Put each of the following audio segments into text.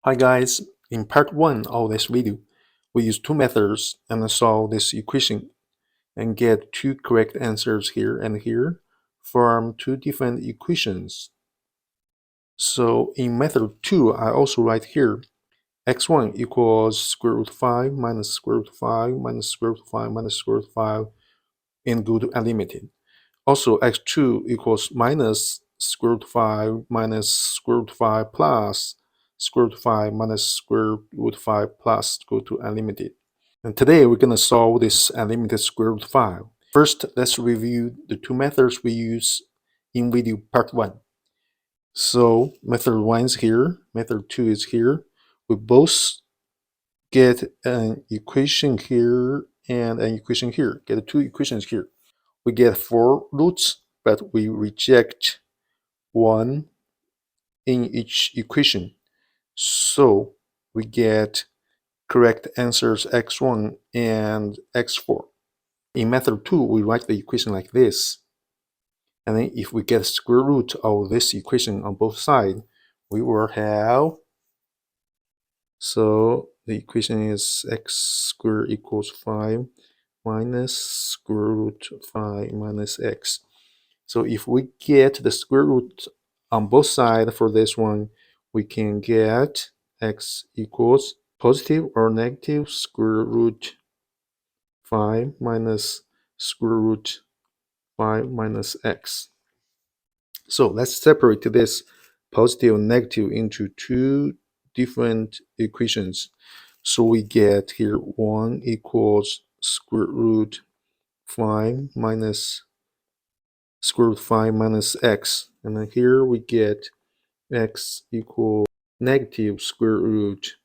Hi guys, in part 1 of this video, we use two methods and solve this equation and get two correct answers here and here from two different equations. So in method 2, I also write here x1 equals square root 5 minus square root 5 minus square root 5 minus square root 5 and go to unlimited. Also x2 equals minus square root 5 minus square root 5 plus square root 5 minus square root 5 plus go to unlimited. And today we're going to solve this unlimited square root 5. First, let's review the two methods we use in video part 1. So method 1 is here, method 2 is here. We both get an equation here and an equation here, get two equations here. We get 4 roots, but we reject 1 in each equation. So we get correct answers x1 and x4. In method 2, we write the equation like this. And then if we get square root of this equation on both sides, we will have, so the equation is x squared equals 5 minus square root 5 minus x. So if we get the square root on both sides for this one, we can get x equals positive or negative square root 5 minus square root 5 minus x. So let's separate this positive and negative into two different equations. So we get here 1 equals square root 5 minus square root 5 minus x. And then here we get x equals negative square root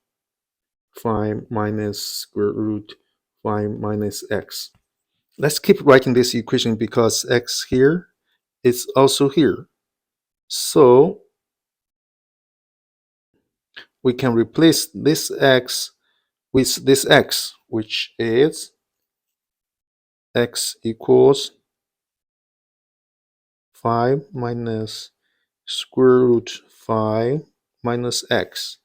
5 minus square root 5 minus x. Let's keep writing this equation because x here is also here. So we can replace this x with this x, which is x equals 5 minus square root 5 minus x.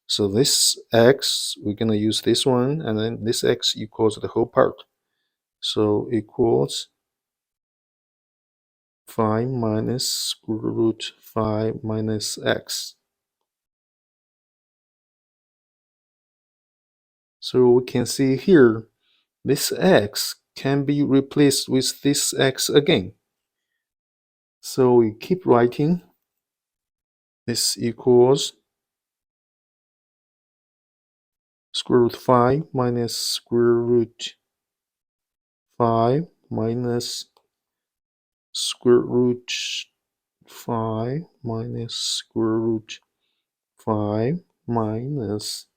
So this x, we're going to use this one, and then this x equals the whole part. So equals 5 minus square root 5 minus x. So we can see here, this x can be replaced with this x again. So we keep writing. This equals square root 5 minus square root 5 minus square root 5 minus square root 5 minus,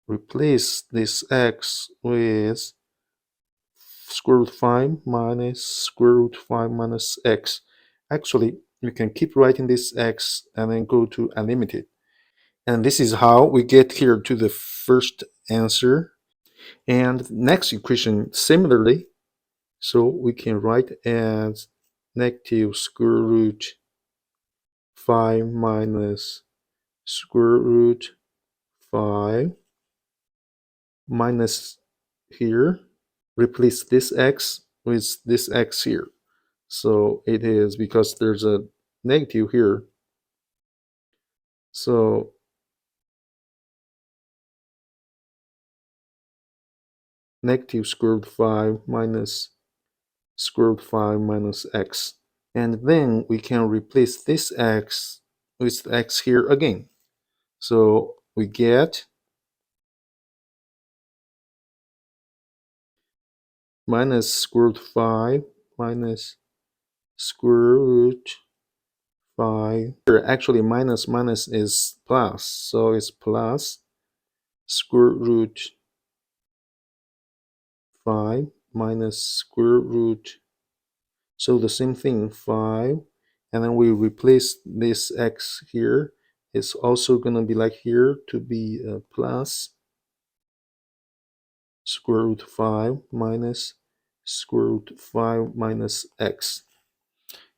replace this x with square root 5 minus square root 5 minus x. Actually, you can keep writing this x and then go to unlimited. And this is how we get here to the first answer. And next equation similarly, so we can write as negative square root 5 minus square root 5 minus here, replace this x with this x here. So it is because there's a negative here. So negative square root 5 minus square root 5 minus x. And then we can replace this x with x here again. So we get minus square root 5 minus square root 5. Here, actually, minus is plus. So it's plus square root 5 minus square root. So the same thing, 5. And then we replace this x here. It's also going to be like here to be plus square root 5 minus square root 5 minus x.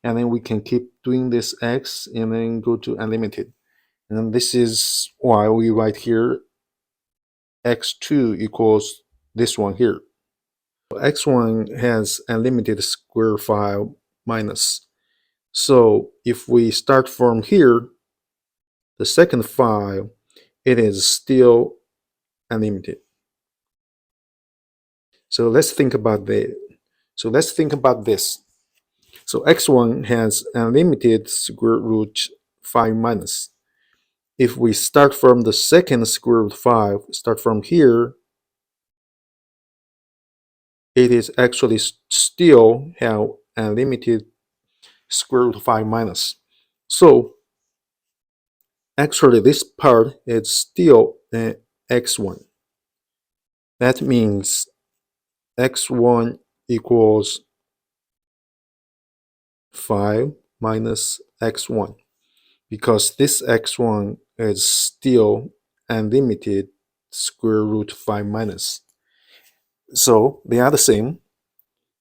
And then we can keep doing this x and then go to unlimited. And this is why we write here x2 equals this one here. X1 has unlimited square file minus. So if we start from here, the second file, it is still unlimited. So let's think about this. So x1 has unlimited square root 5 minus. If we start from the second square root 5, start from here, it is actually still have unlimited square root 5 minus. So actually this part is still x1. That means x1 equals 5 minus x1 because this x1 is still unlimited square root 5 minus. So they are the same.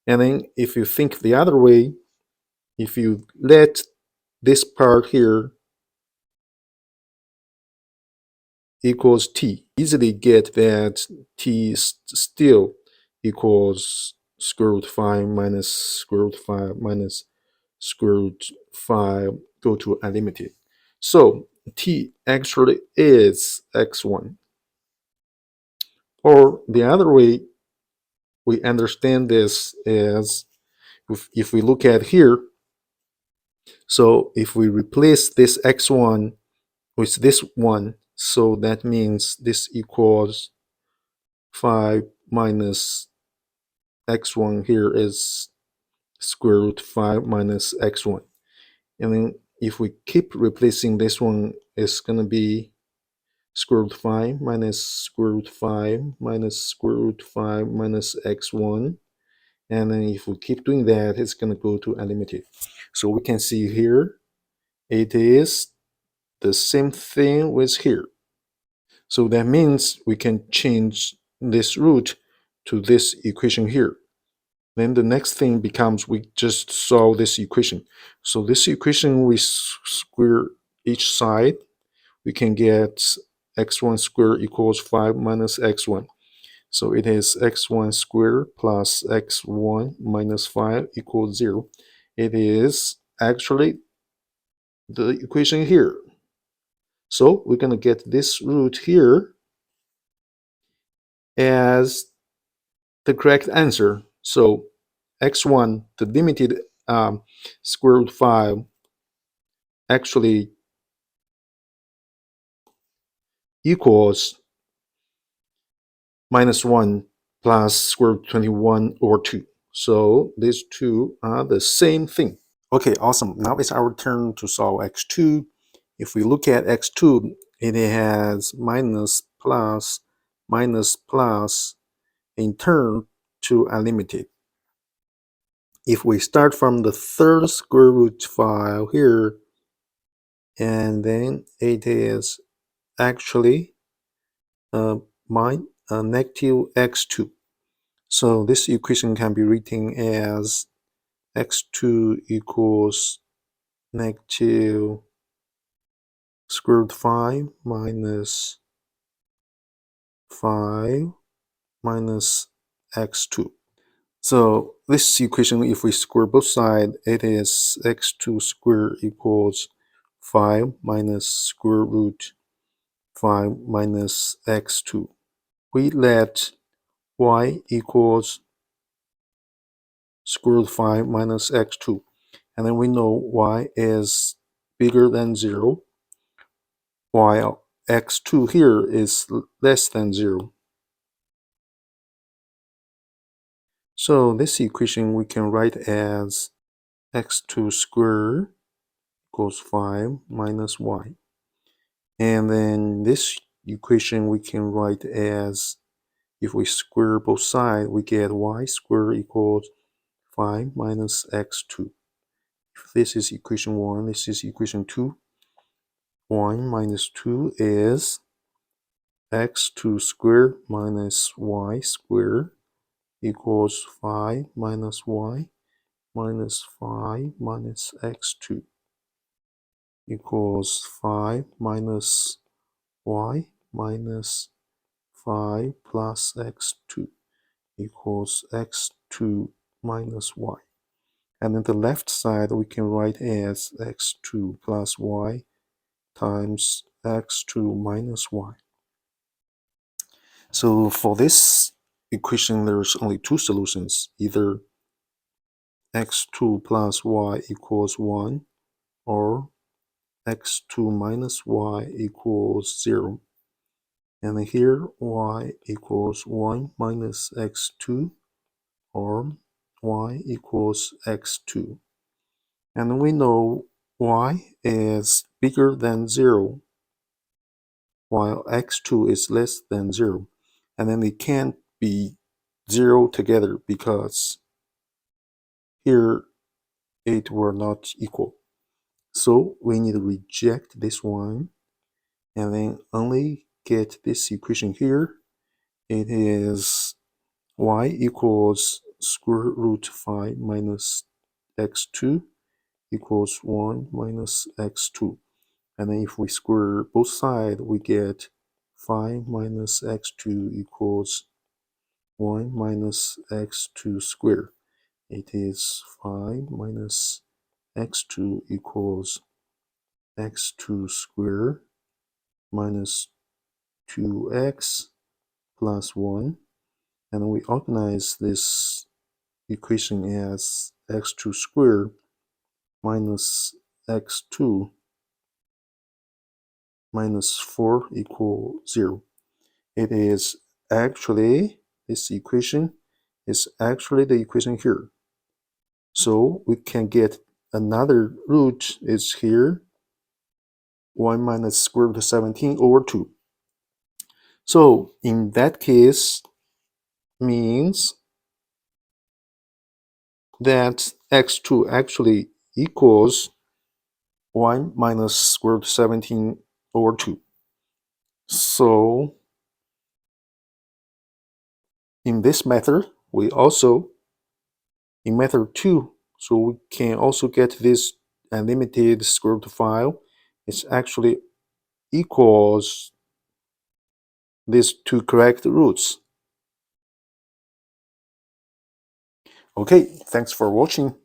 And then if you think the other way, if you let this part here equals t, easily get that t is still equals square root 5 minus square root 5 minus square root 5 go to unlimited. So t actually is x1. Or the other way we understand this is if we look at here, so if we replace this x1 with this one, so that means this equals 5 minus x1 here is square root 5 minus x1. And then if we keep replacing this one, it's going to be square root 5 minus square root 5 minus square root 5 minus x1. And then if we keep doing that, it's going to go to unlimited. So we can see here, it is the same thing with here. So that means we can change this root to this equation here. Then the next thing becomes we just solve this equation. So this equation, we square each side. We can get x1 squared equals 5 minus x1. So it is x1 squared plus x1 minus 5 equals 0. It is actually the equation here. So we're going to get this root here as the correct answer. So x1, the limited square root 5, actually equals minus 1 plus square root 21 over 2. So these two are the same thing. Okay, awesome. Now it's our turn to solve x2. If we look at x2, it has minus plus minus plus in turn to unlimited. If we start from the third square root file here, and then it is actually negative x2. So this equation can be written as x2 equals negative square root 5 minus 5 minus x2. So this equation, if we square both sides, it is x2 squared equals 5 minus square root 5 minus x2. We let y equals square root 5 minus x2. And then we know y is bigger than 0, while x2 here is less than 0. So this equation we can write as x2 squared equals 5 minus y. And then this equation we can write as, if we square both sides, we get y squared equals 5 minus x2. If this is equation 1, this is equation 2. 1 minus 2 is x2 squared minus y squared equals 5 minus y minus 5 minus x2. equals 5 minus y minus 5 plus x2 equals x2 minus y. And then the left side we can write as x2 plus y times x2 minus y. So for this equation, there's only two solutions, either x2 plus y equals 1 or x2 minus y equals 0. And here y equals 1 minus x2 or y equals x2. And we know y is bigger than 0 while x2 is less than 0. And then they can't be 0 together because here it were not equal. So we need to reject this one and then only get this equation here. It is y equals square root 5 minus x2 equals 1 minus x2. And then if we square both sides, we get 5 minus x2 equals 1 minus x2 squared. It is 5 minus x2 equals x2 squared minus 2x plus 1. And we organize this equation as x2 squared minus x2 minus 4 equal 0. It is actually, this equation is actually the equation here. So we can get another root is here, 1 minus square root of 17 over 2. So in that case, means that x2 actually equals 1 minus square root of 17 over 2. So in this method, we also, in method 2, so we can also get this unlimited square root file. It's actually equals these two correct roots. Okay, thanks for watching.